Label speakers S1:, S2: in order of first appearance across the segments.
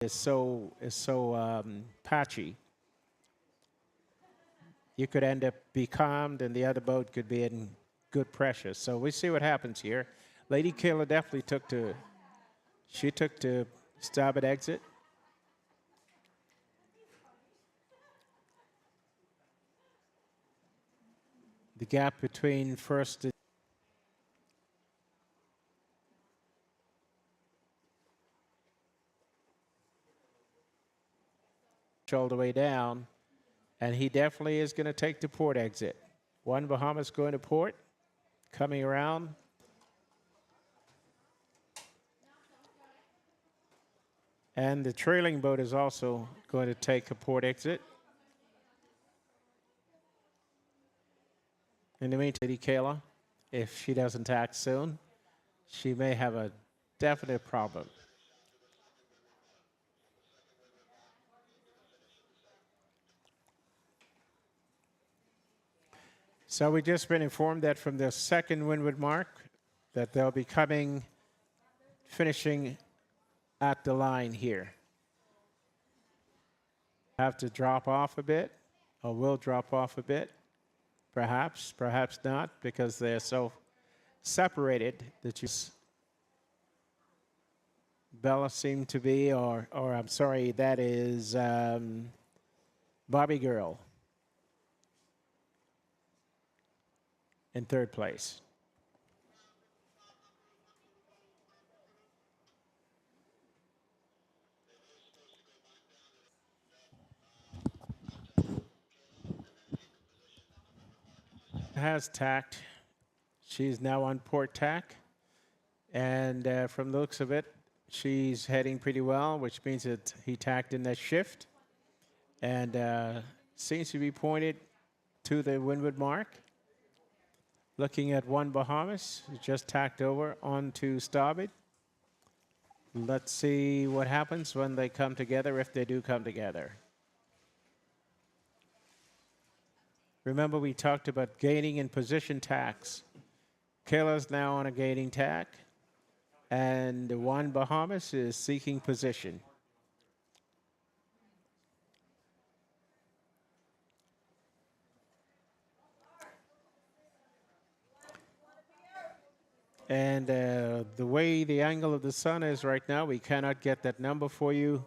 S1: is so patchy. You could end up becalmed, and the other boat could be in good pressure. So we see what happens here. Lady Killer definitely took to starboard exit. The gap between first and all the way down, and he definitely is going to take the port exit. One Bahamas going to port, coming around. And the trailing boat is also going to take a port exit. In the meantime, Lady Kayla, if she doesn't act soon, she may have a definite problem. So we just been informed that from the second windward mark that they'll be finishing at the line here. Have to drop off a bit, or will drop off a bit, perhaps not, because they're so separated that Bella seemed to be, or I'm sorry, that is Bobby Girl in third place. Has tacked. She's now on port tack. And from the looks of it, she's heading pretty well, which means that he tacked in that shift. And seems to be pointed to the windward mark. Looking at one Bahamas, just tacked over onto starboard. Let's see what happens when they come together, if they do come together. Remember, we talked about gaining in position tacks. Kayla's now on a gaining tack, and one Bahamas is seeking position. And the way the angle of the sun is right now, we cannot get that number for you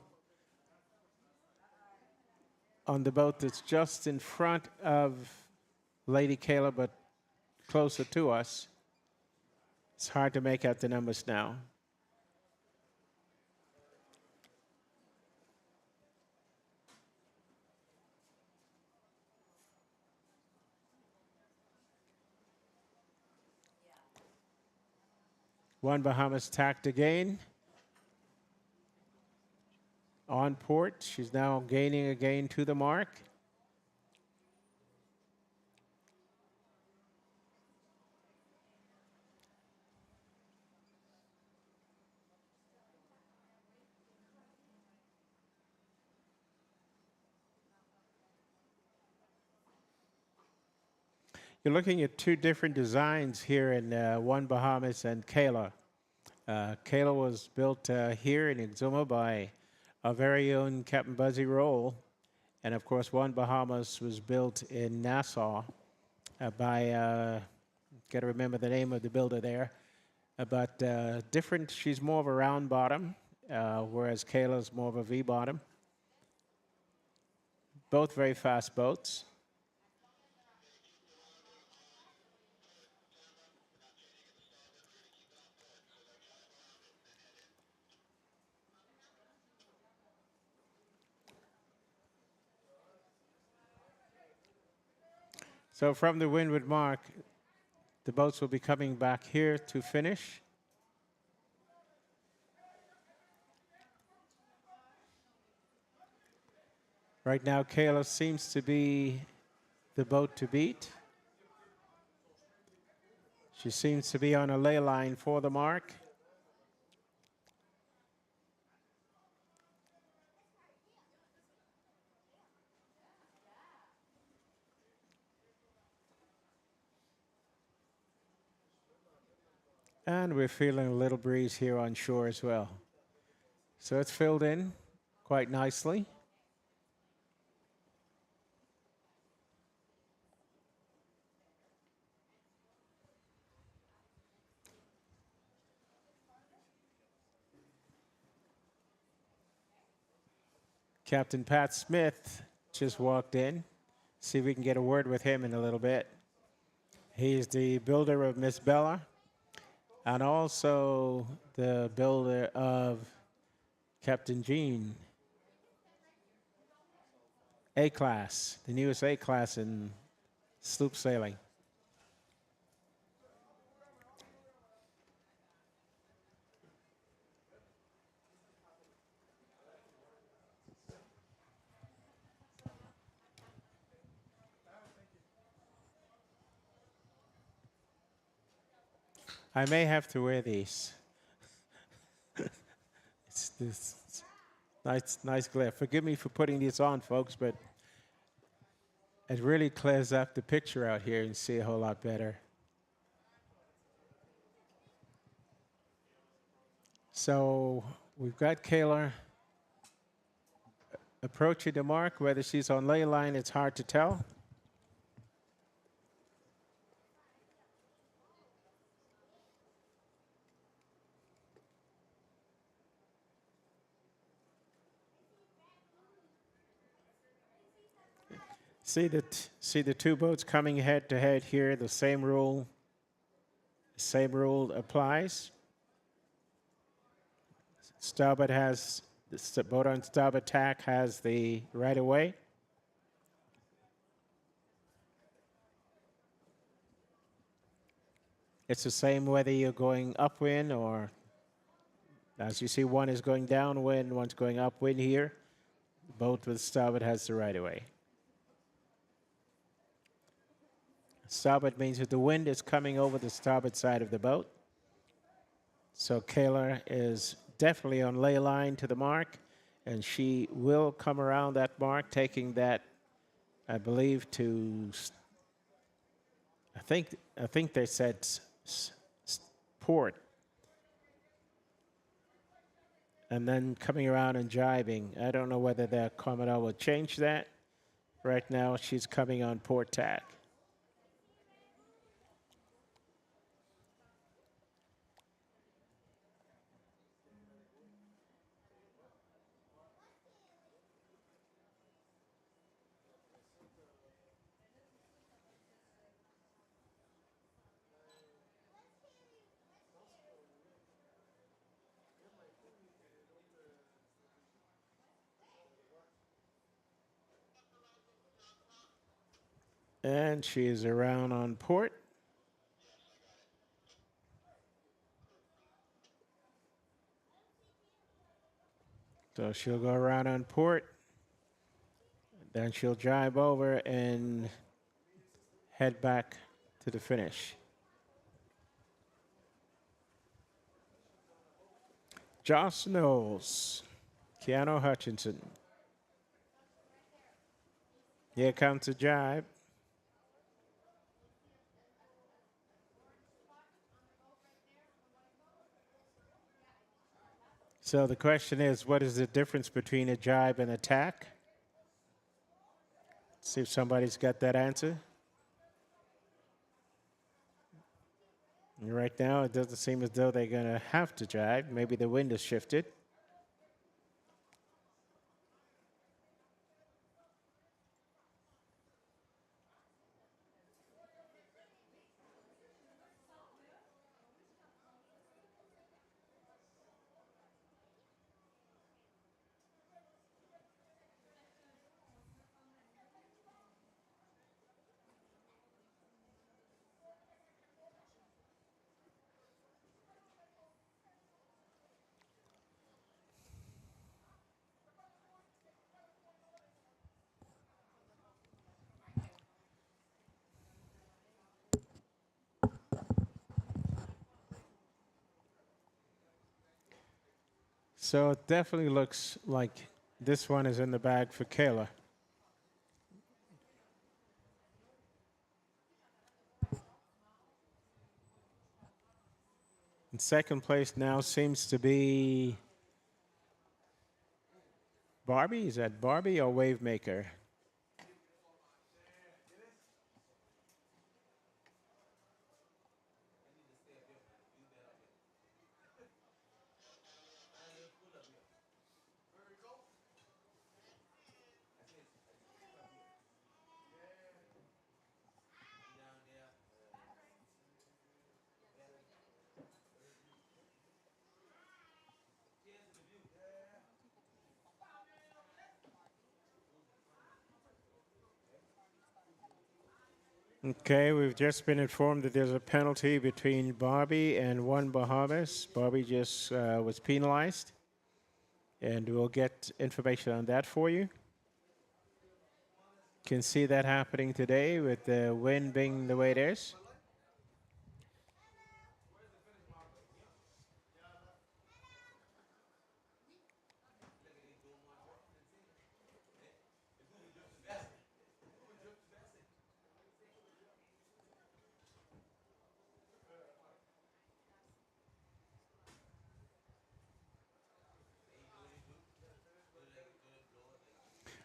S1: on the boat that's just in front of Lady Kayla, but closer to us. It's hard to make out the numbers now. One Bahamas tacked again. On port, she's now gaining again to the mark. You're looking at two different designs here in One Bahamas and Kayla. Kayla was built here in Exuma by our very own Captain Buzzy Roll. And of course, One Bahamas was built in Nassau by, got to remember the name of the builder there. But different, she's more of a round bottom, whereas Kayla's more of a V bottom. Both very fast boats. So from the windward mark, the boats will be coming back here to finish. Right now, Kayla seems to be the boat to beat. She seems to be on a ley line for the mark. And we're feeling a little breeze here on shore as well. So it's filled in. quite nicely. Captain Pat Smith just walked in. See if we can get a word with him in a little bit. He's the builder of Miss Bella and also the builder of Captain Jean. A Class, the newest A Class in sloop sailing. I may have to wear these. It's this nice glare. Forgive me for putting these on, folks, but it really clears up the picture out here and see a whole lot better. So we've got Kayla approaching the mark. Whether she's on ley line, it's hard to tell. See the two boats coming head to head here. The same rule applies. Starboard has the boat on starboard tack has the right of way. It's the same whether you're going upwind or, as you see, one is going downwind, one's going upwind here. The boat with starboard has the right of way. Starboard means that the wind is coming over the starboard side of the boat. So Kayla is definitely on ley line to the mark, and she will come around that mark, taking that, I believe, to, I think they said port. And then coming around and jibing. I don't know whether their Commodore will change that. Right now, she's coming on port tack. And she's around on port. So she'll go around on port. Then she'll jibe over and head back to the finish. Josh Knowles, Keanu Hutchinson. Here comes the jibe. So the question is, what is the difference between a jibe and a tack? See if somebody's got that answer. And right now, it doesn't seem as though they're going to have to jibe. Maybe the wind has shifted. So it definitely looks like this one is in the bag for Kayla. In second place now seems to be Barbie? Is that Barbie or Wavemaker? Okay, we've just been informed that there's a penalty between Barbie and One Bahamas. Barbie just was penalized, and we'll get information on that for you. Can see that happening today with the wind being the way it is.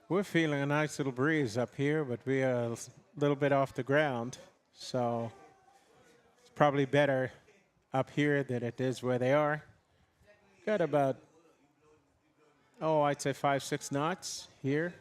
S1: We're feeling a nice little breeze up here, but we are a little bit off the ground, so it's probably better up here than it is where they are. Got about, oh, I'd say 5, 6 knots here.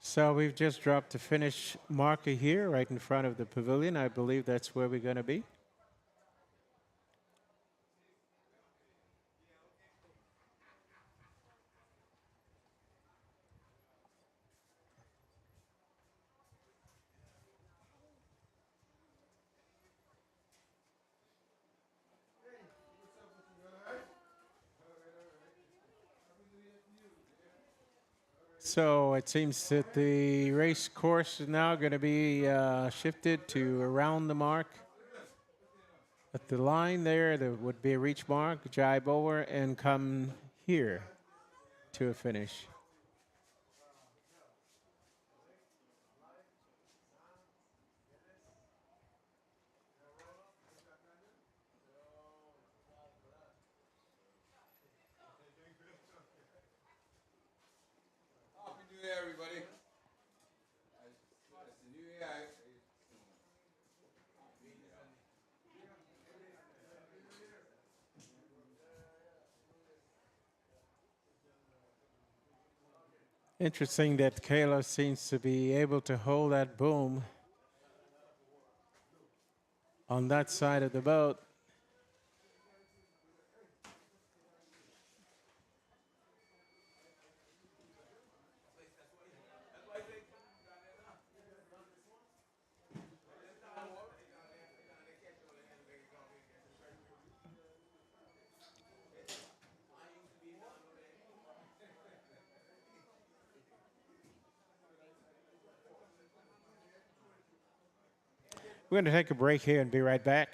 S1: So we've just dropped the finish marker here right in front of the pavilion. I believe that's where we're going to be. So it seems that the race course is now going to be shifted to around the mark. At the line there would be a reach mark, jibe over, and come here to a finish.
S2: Happy New Year, everybody. It's the New Year.
S1: Interesting that Kayla seems to be able to hold that boom on that side of the boat. We're going to take a break here and be right back.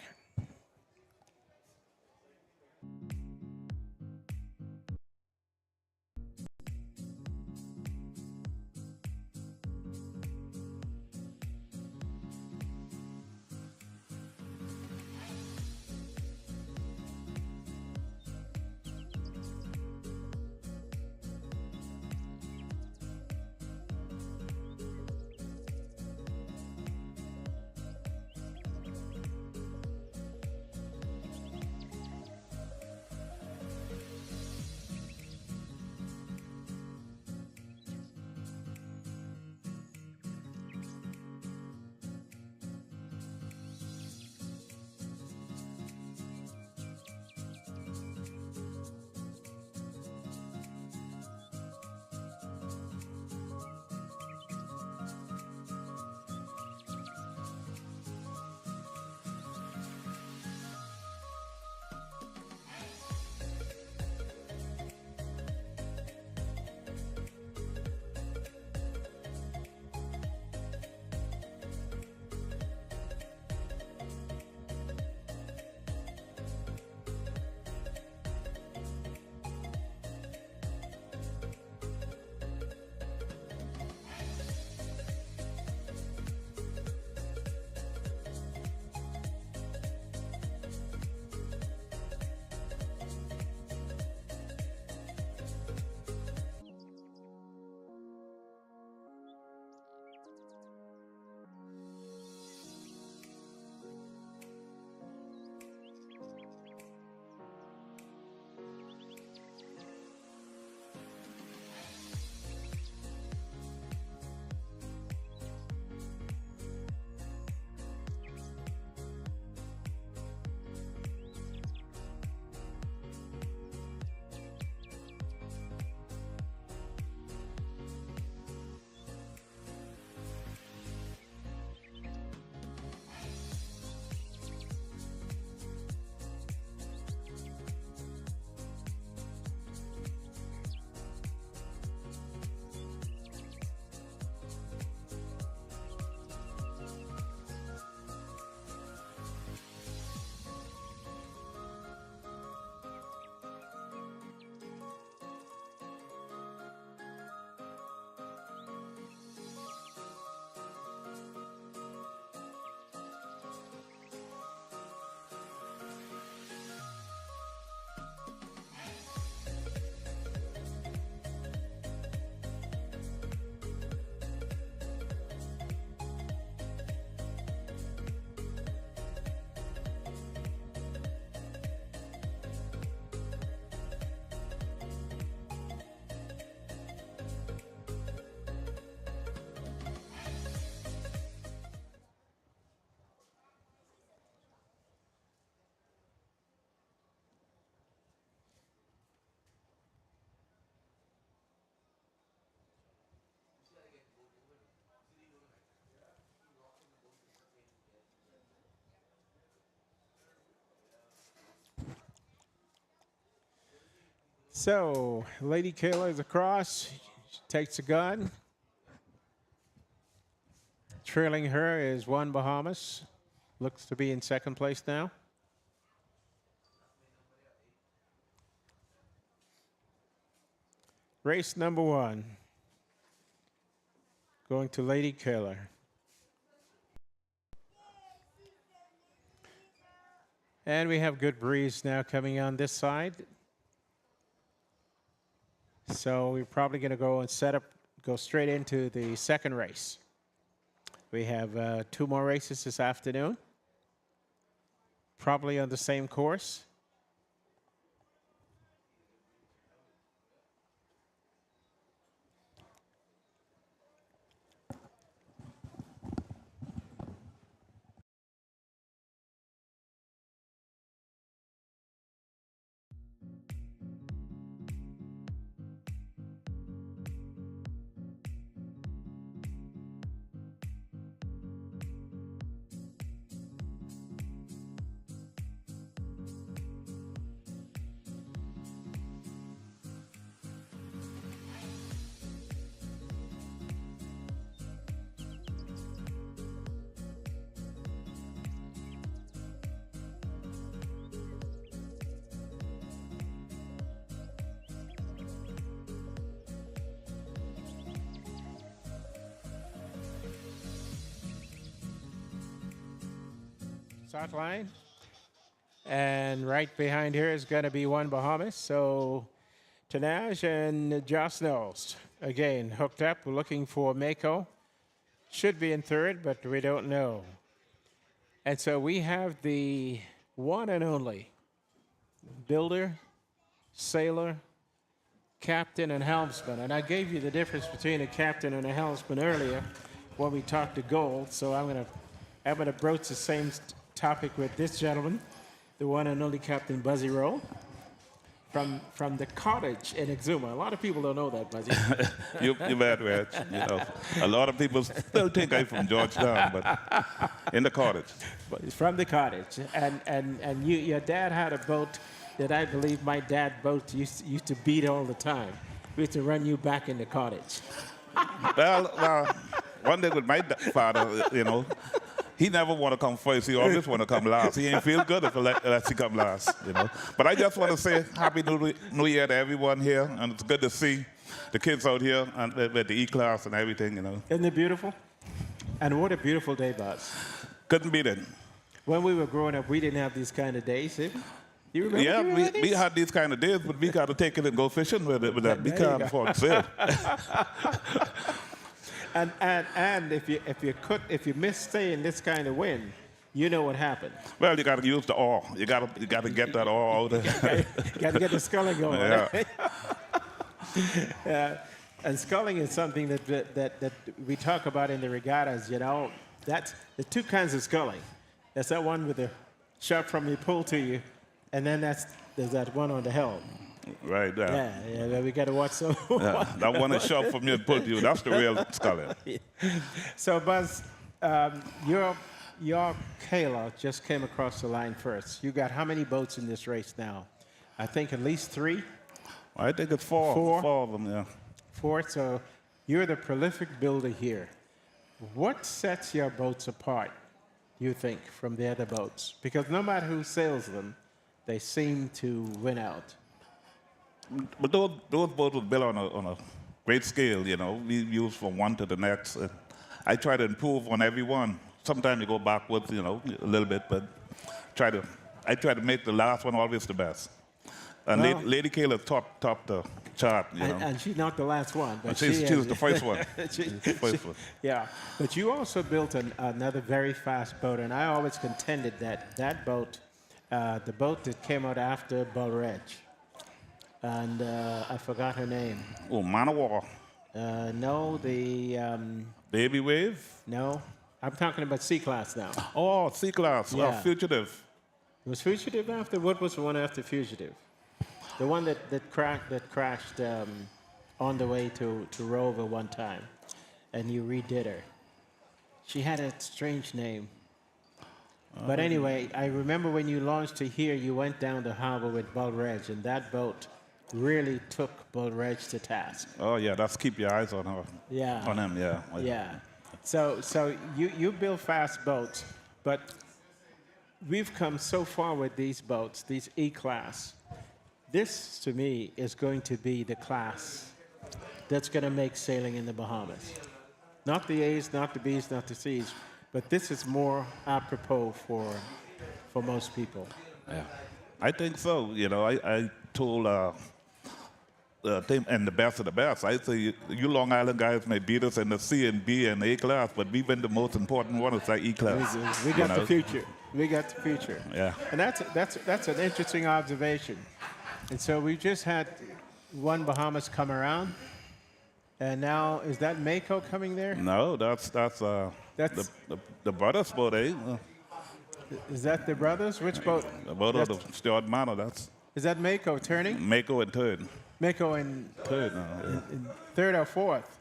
S1: So, Lady Kayla is across. She takes a gun. Trailing her is One Bahamas. Looks to be in second place now. Race number 1. Going to Lady Kayla. And we have good breeze now coming on this side. So we're probably going to go and go straight into the second race. We have 2 more races this afternoon, probably on the same course. Start line. And right behind here is going to be One Bahamas. So Tanaj and Joss Knowles, again, hooked up. We're looking for Mako. Should be in third, but we don't know. And so we have the one and only builder, sailor, captain, and helmsman. And I gave you the difference between a captain and a helmsman earlier when we talked to gold. So I'm going to broach the same topic with this gentleman, the one and only Captain Buzzy Roll, from the cottage in Exuma. A lot of people don't know that, Buzzy.
S2: You're bad, Reg. You know, a lot of people still think I'm from Georgetown, but in the cottage.
S1: But it's from the cottage. And your dad had a boat that I believe my dad's boat used to beat all the time. We used to run you back in the cottage.
S2: Well, one day with my father, you know, he never want to come first. He always want to come last. He ain't feel good if he lets he come last, you know. But I just want to say Happy New Year to everyone here, and it's good to see the kids out here and with the E Class and everything, you know.
S1: Isn't it beautiful? And what a beautiful day, Buzz.
S2: Couldn't beat it.
S1: When we were growing up, we didn't have these kind of days. Eh? You remember?
S2: Yeah, we had these kind of days, but we got to take it and go fishing with it. With that, we can't afford to sail.
S1: And if you miss staying this kind of wind, you know what happened.
S2: Well, you got to use the oar. You got to get that oar out.
S1: You got to get the sculling going.
S2: Yeah.
S1: And sculling is something that we talk about in the regattas. You know, that's the 2 kinds of sculling. There's that one with the shot from your pull to you, and then there's that one on the helm.
S2: Right there.
S1: Yeah, we got to watch some.
S2: That one is shot from your pull to you. That's the real sculling.
S1: So, Buzz, your Kayla just came across the line first. You got how many boats in this race now? I think at least 3.
S2: I think it's 4. 4 of them, yeah.
S1: 4. So you're the prolific builder here. What sets your boats apart, you think, from the other boats? Because no matter who sails them, they seem to win out.
S2: But those boats were built on a great scale, you know. We use from one to the next. I try to improve on every one. Sometimes you go backwards, you know, a little bit, but I try to make the last one always the best. And well, Lady Kayla topped the chart, you know.
S1: And she's not the last one. But
S2: she was the first one.
S1: Yeah, but you also built another very fast boat, and I always contended that boat, the boat that came out after Bull Ridge, and I forgot her name.
S2: Oh, Man of War.
S1: No, the...
S2: Baby Wave?
S1: No, I'm talking about C Class now.
S2: Oh, C Class,
S1: yeah.
S2: Fugitive.
S1: Was Fugitive after? What was the one after Fugitive? The one that crashed on the way to Rover one time, and you redid her. She had a strange name. But anyway, I remember when you launched to here, you went down the harbor with Bull Ridge, and that boat really took Bull Reg to task.
S2: Oh yeah, that's keep your eyes on her.
S1: Yeah.
S2: On him, yeah.
S1: Yeah. So you build fast boats, but we've come so far with these boats, these E Class. This, to me, is going to be the class that's going to make sailing in the Bahamas. Not the A's, not the B's, not the C's, but this is more apropos for most people.
S2: Yeah. I think so. You know, I told and the best of the best. I say you Long Island guys may beat us in the C and B and A class, but we've been the most important one. It's like E class.
S1: We got the future. We got the future.
S2: Yeah.
S1: And that's an interesting observation. And so we just had one Bahamas come around, and now is that Mako coming there?
S2: No, that's the brothers boat, eh?
S1: Is that the brothers? Which boat?
S2: The boat of the Stuart Manor. That's
S1: Is that Mako turning?
S2: Mako and third.
S1: Mako in
S2: Third, no. Yeah.
S1: in third or fourth?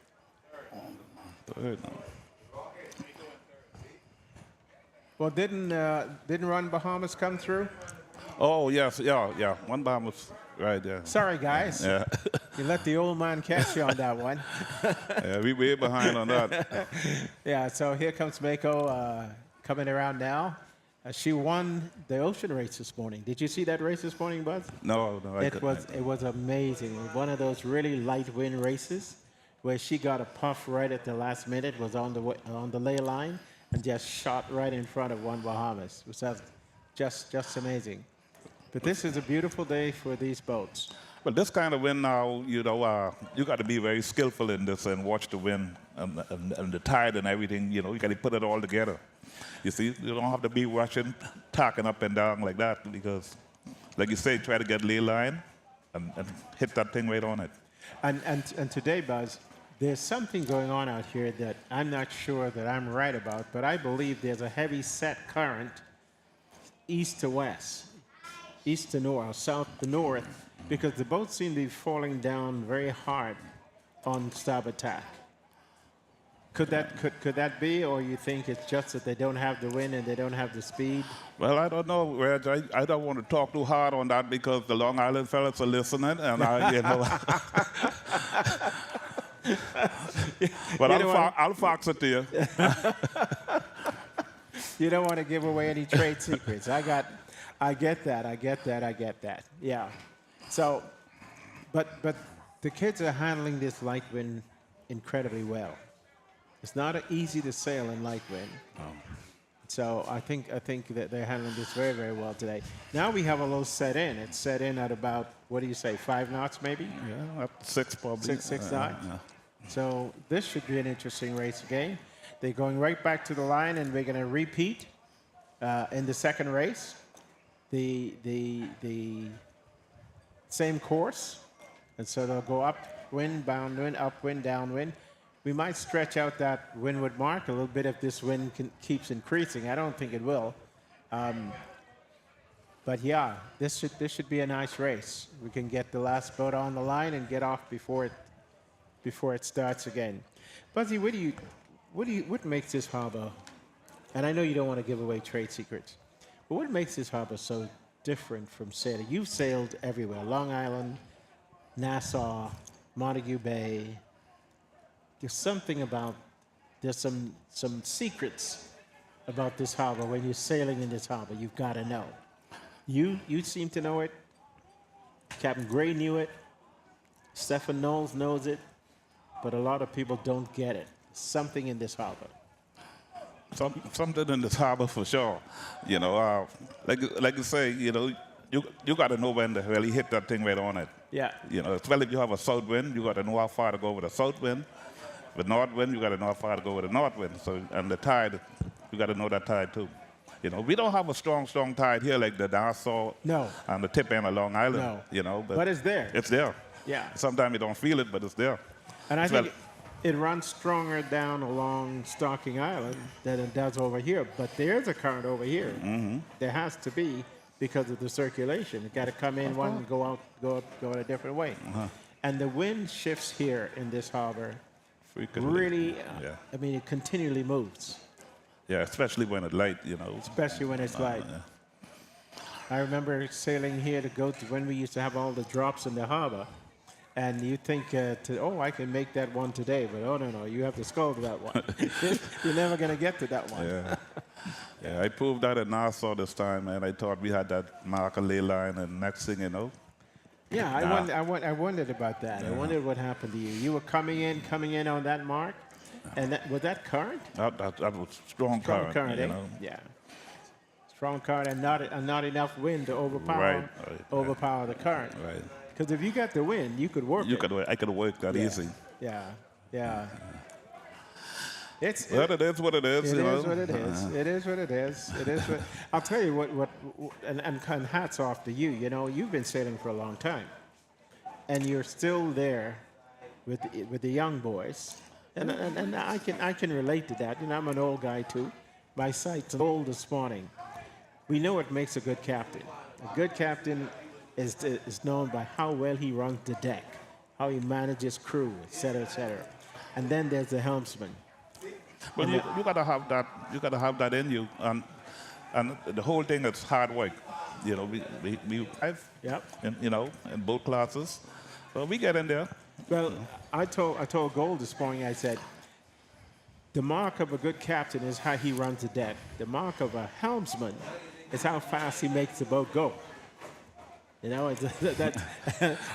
S2: Third, no.
S1: Well, didn't Run Bahamas come through?
S2: Oh yes, yeah. One Bahamas, right there.
S1: Sorry, guys.
S2: Yeah.
S1: You let the old man catch you on that one.
S2: Yeah, we way behind on that.
S1: Yeah, so here comes Mako coming around now. She won the ocean race this morning. Did you see that race this morning, Buzz?
S2: No,
S1: It was amazing. One of those really light wind races where she got a puff right at the last minute, was on the lay line, and just shot right in front of One Bahamas, which was just amazing. But this is a beautiful day for these boats.
S2: But this kind of wind now, you know, you got to be very skillful in this and watch the wind and the tide and everything. You know, you got to put it all together. You see, you don't have to be rushing, tacking up and down like that because, like you say, try to get lay line and hit that thing right on it.
S1: And today, Buzz, there's something going on out here that I'm not sure that I'm right about, but I believe there's a heavy set current east to west, east to north, south to north, because the boats seem to be falling down very hard on starboard tack. Could that be, or you think it's just that they don't have the wind and they don't have the speed?
S2: Well, I don't know, Reg. I don't want to talk too hard on that because the Long Island fellas are listening, and you know. But I'll fox it to you.
S1: You don't want to give away any trade secrets. I get that. Yeah. So, but the kids are handling this light wind incredibly well. It's not easy to sail in light wind.
S2: Oh.
S1: So I think that they're handling this very, very well today. Now we have a little set in. It's set in at about, what do you say, 5 knots maybe?
S2: Yeah, up to 6 probably.
S1: Six knots.
S2: Yeah.
S1: So this should be an interesting race again. They're going right back to the line, and we're going to repeat in the second race. The same course, and so they'll go upwind, downwind, upwind, downwind. We might stretch out that windward mark a little bit if this wind keeps increasing. I don't think it will. But yeah, this should be a nice race. We can get the last boat on the line and get off before it starts again. Buzzy, what makes this harbor? And I know you don't want to give away trade secrets, but what makes this harbor so different from sailing? You've sailed everywhere: Long Island, Nassau, Montague Bay. There's some secrets about this harbor. When you're sailing in this harbor, you've got to know. You seem to know it. Captain Gray knew it. Stephen Knowles knows it. But a lot of people don't get it. Something in this harbor.
S2: Something in this harbor for sure. You know, like you say, you know, you got to know when to really hit that thing right on it.
S1: Yeah.
S2: You know, especially if you have a south wind, you got to know how far to go with the south wind. With north wind, you got to know how far to go with the north wind. So, and the tide, you got to know that tide too. You know, we don't have a strong tide here like the Nassau and the tip end of Long Island.
S1: No.
S2: You know,
S1: but it's there.
S2: It's there.
S1: Yeah.
S2: Sometimes you don't feel it, but it's there.
S1: And I think it runs stronger down along Stocking Island than it does over here. But there's a current over here.
S2: Mm-hmm.
S1: There has to be because of the circulation. It's got to come in one and go out, go in a different way.
S2: Uh-huh.
S1: And the wind shifts here in this harbor.
S2: Frequently.
S1: Really,
S2: yeah.
S1: I mean, it continually moves.
S2: Yeah, especially when it's light, you know.
S1: Especially when it's light.
S2: Yeah.
S1: I remember sailing here to go to when we used to have all the drops in the harbor. And you think, oh, I can make that one today, but oh, no, you have to scold that one. You're never going to get to that one.
S2: Yeah. Yeah, I proved that at Nassau this time, and I thought we had that marker ley line, and next thing you know.
S1: Yeah, I wondered about that.
S2: Yeah.
S1: I wondered what happened to you. You were coming in on that mark, and was that current?
S2: That was strong current,
S1: current,
S2: you
S1: eh?
S2: know.
S1: Yeah. Strong current and not enough wind to overpower the current.
S2: Right.
S1: Because if you got the wind, you could work it.
S2: I could work that easy.
S1: Yeah. It's
S2: But it is what it is.
S1: It
S2: you
S1: is
S2: know?
S1: what it is. It is what it is. It is what. I'll tell you and hats off to you. You know, you've been sailing for a long time, and you're still there with the young boys, and I can relate to that. You know, I'm an old guy too. My sight's old this morning. We know what makes a good captain. A good captain is known by how well he runs the deck, how he manages crew, et cetera, et cetera. And then there's the helmsman.
S2: But you gotta have that. You gotta have that in you, and the whole thing is hard work. You know, we
S1: Yep.
S2: in both classes, so we get in there.
S1: Well, I told Gold this morning. I said, the mark of a good captain is how he runs the deck. The mark of a helmsman is how fast he makes the boat go. You know, that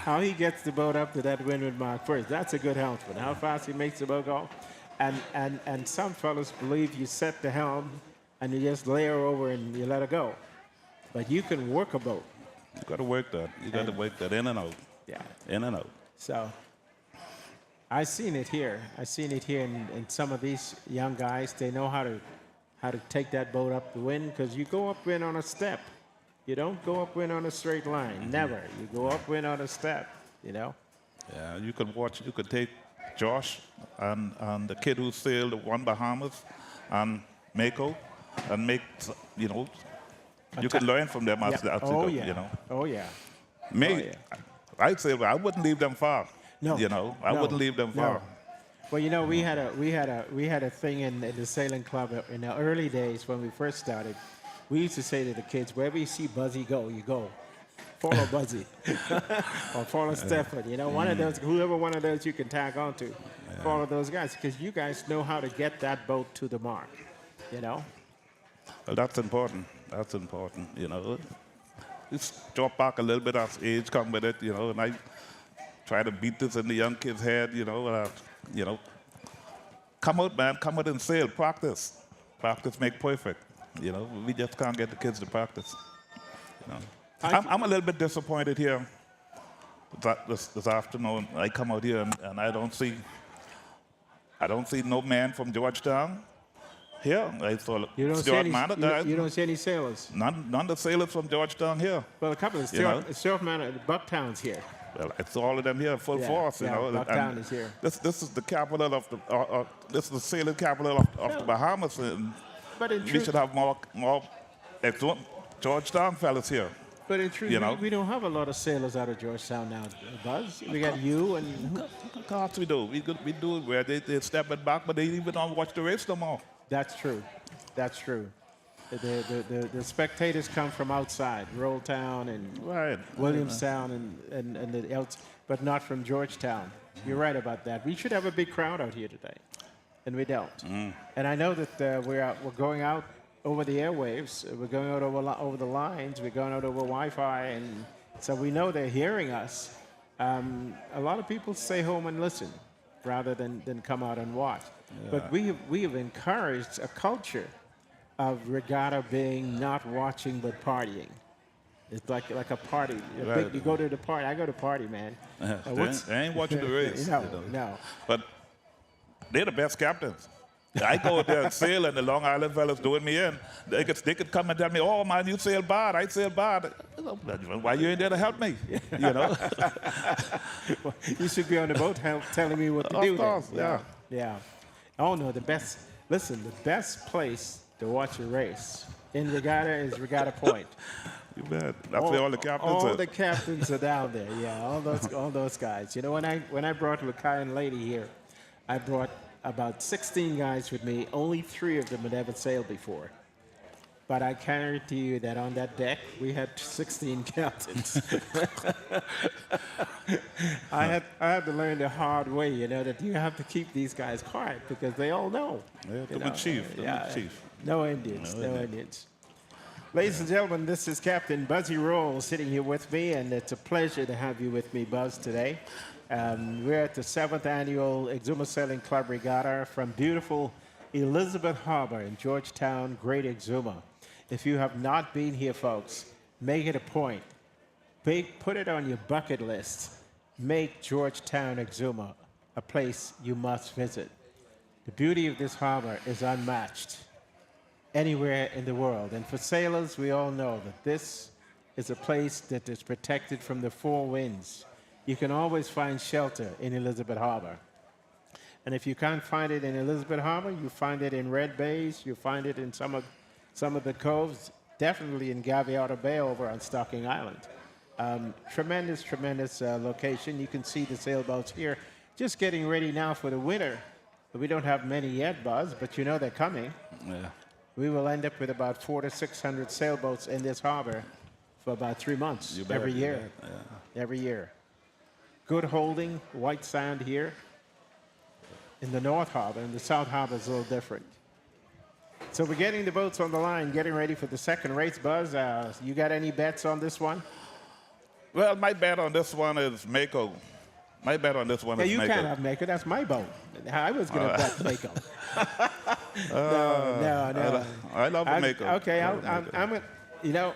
S1: how he gets the boat up to that windward mark first. That's a good helmsman. How fast he makes the boat go. And some fellows believe you set the helm and you just layer over and you let it go. But you can work a boat.
S2: You got to work that. You got to work that in and out.
S1: Yeah.
S2: In and out.
S1: So I seen it here. I seen it here in some of these young guys. They know how to take that boat up the wind, because you go upwind on a step. You don't go upwind on a straight line. Never. You go upwind on a step. You know.
S2: Yeah, you could take Josh and the kid who sailed the One Bahamas and Mako and make, you know, you can learn from them as they go, you know.
S1: Oh, yeah.
S2: Me, I'd say I wouldn't leave them far.
S1: No.
S2: You know, I wouldn't leave them far.
S1: No. Well, you know, we had a thing in the sailing club in the early days when we first started. We used to say to the kids, wherever you see Buzzy go, you go. Follow Buzzy or follow Stefan. You know, one of those, whoever one of those you can tag on to, follow those guys, because you guys know how to get that boat to the mark. You know.
S2: Well, that's important. That's important. You know, just drop back a little bit as age come with it. You know, and I try to beat this in the young kids' head. You know, come out, man, come out and sail. Practice, practice make perfect. You know, we just can't get the kids to practice. You know. I'm a little bit disappointed here this afternoon. I come out here and I don't see no man from Georgetown here. I saw
S1: you don't see any sailors.
S2: None of the sailors from Georgetown here.
S1: Well, a couple of Surfman at Bucktown's here.
S2: Well, it's all of them here, full force. You know,
S1: Bucktown is here.
S2: This is the capital of the this is the sailing capital of the Bahamas, and
S1: but in
S2: we
S1: truth,
S2: should have more Georgetown fellas here.
S1: But in truth,
S2: you know?
S1: we don't have a lot of sailors out of Georgetown now, Buzz. We got you and...
S2: Of course we do. We do it where they step it back, but they even don't watch the race no more.
S1: That's true. That's true. The spectators come from outside, Rolltown and Williamstown and the else, but not from Georgetown. You're right about that. We should have a big crowd out here today, and we don't. And I know that we're going out over the airwaves. We're going out over the lines. We're going out over Wi-Fi, and so we know they're hearing us. A lot of people stay home and listen rather than come out and watch. Yeah. But we have encouraged a culture of regatta being not watching but partying. It's like a party. You go to the party. I go to party, man.
S2: They ain't watching the race.
S1: No.
S2: But they're the best captains. I go out there and sail, and the Long Island fellas doing me in. They could come and tell me, "Oh man, you sail bad. I sail bad." Why you ain't there to help me? You know.
S1: Well, you should be on the boat telling me what to do.
S2: Of course,
S1: yeah. Oh no, the best place to watch a race in regatta is Regatta Point.
S2: You bet. That's where all the captains are.
S1: All the captains are down there. Yeah, all those guys. You know, when I brought Lukai and Lady here, I brought about 16 guys with me. Only 3 of them had ever sailed before. But I guarantee you that on that deck, we had 16 captains. I had to learn the hard way, that you have to keep these guys quiet because they all know.
S2: Yeah, the chief. Chief.
S1: No Indians, no Indians. Ladies and gentlemen, this is Captain Buzzy Roll sitting here with me, and it's a pleasure to have you with me, Buzz, today. We're at the 7th Annual Exuma Sailing Club Regatta from beautiful Elizabeth Harbour in Georgetown, Great Exuma. If you have not been here, folks, make it a point. Put it on your bucket list. Make Georgetown, Exuma a place you must visit. The beauty of this harbor is unmatched anywhere in the world. And for sailors, we all know that this is a place that is protected from the four winds. You can always find shelter in Elizabeth Harbour. And if you can't find it in Elizabeth Harbour, you find it in Red Bays, you find it in some of the coves, definitely in Gaviota Bay over on Stocking Island. Tremendous location. You can see the sailboats here just getting ready now for the winter. We don't have many yet, Buzz, but you know they're coming.
S2: Yeah.
S1: We will end up with about 400 to 600 sailboats in this harbor for about 3 months every year. Yeah. Every year. Good holding, white sand here in the North Harbor, and the South Harbor is a little different. So we're getting the boats on the line, getting ready for the second race, Buzz. You got any bets on this one?
S2: Well, my bet on this one is Mako. My bet on this one is Mako.
S1: You can't have Mako. That's my boat. I was going to bet Mako. No.
S2: I love Mako.
S1: Okay, I'm going to,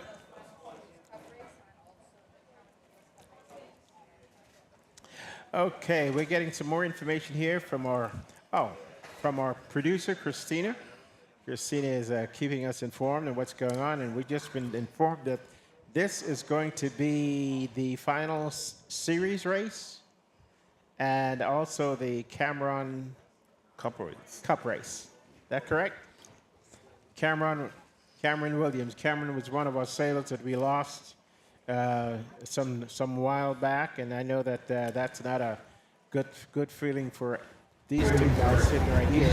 S1: Okay, we're getting some more information here from our producer, Christina. Christina is keeping us informed on what's going on, and we've just been informed that this is going to be the final series race and also the Cameron
S2: Cup race.
S1: Is that correct? Cameron Williams. Cameron was one of our sailors that we lost some while back, and I know that that's not a good feeling for these two guys sitting right here.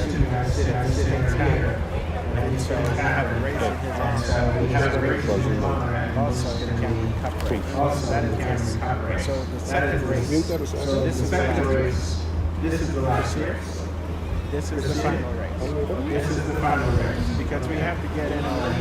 S1: And so we have a race in his honor. We have a race in his honor also in the Cameron Cup race. That is Cup race. So the second race. So this is the second race. This is the last year. This is the final race. This is the final race because we have to get in on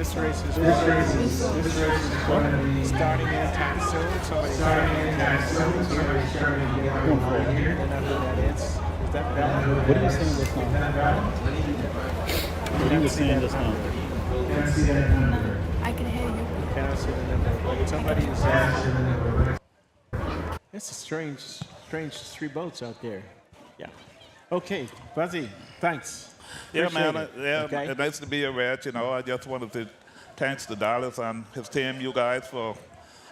S1: This race is going to be starting anytime soon. Somebody's starting anytime soon. Somebody's starting to get over here. I don't know who that is. Is that Bella?
S3: What are you saying just now? What are you saying just now?
S1: Can't see that number.
S4: I can hear you.
S1: Cannot see the number. Somebody is. It's a strange three boats out there. Yeah. Okay, Buzzy. Thanks.
S2: Yeah,
S1: Appreciate
S2: man.
S1: it. Okay.
S2: It's nice to be a vet. I just wanted to thank the Dallas and his team, you guys, for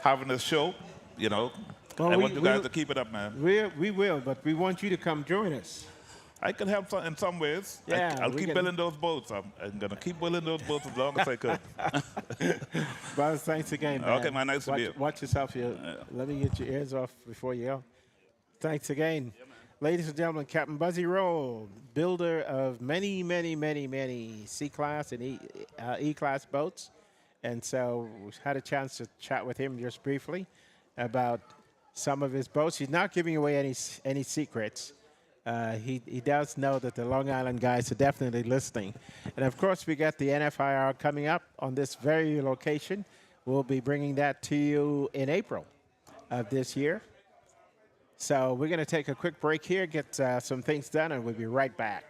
S2: having this show.
S1: Well,
S2: I want you guys to keep it up, man.
S1: We will, but we want you to come join us.
S2: I can help in some ways.
S1: Yeah,
S2: I'll keep building those boats. I'm going to keep building those boats as long as I could.
S1: Buzz, thanks again, man.
S2: Okay, man. Nice to be here.
S1: Watch yourself here. Let me get your ears off before you go. Thanks again. Yeah, ladies and gentlemen, Captain Buzzy Roll, builder of many C Class and E Class boats. And so we had a chance to chat with him just briefly about some of his boats. He's not giving away any secrets. He does know that the Long Island guys are definitely listening. And of course, we got the NFIR coming up on this very location. We'll be bringing that to you in April of this year. So we're going to take a quick break here, get some things done, and we'll be right back.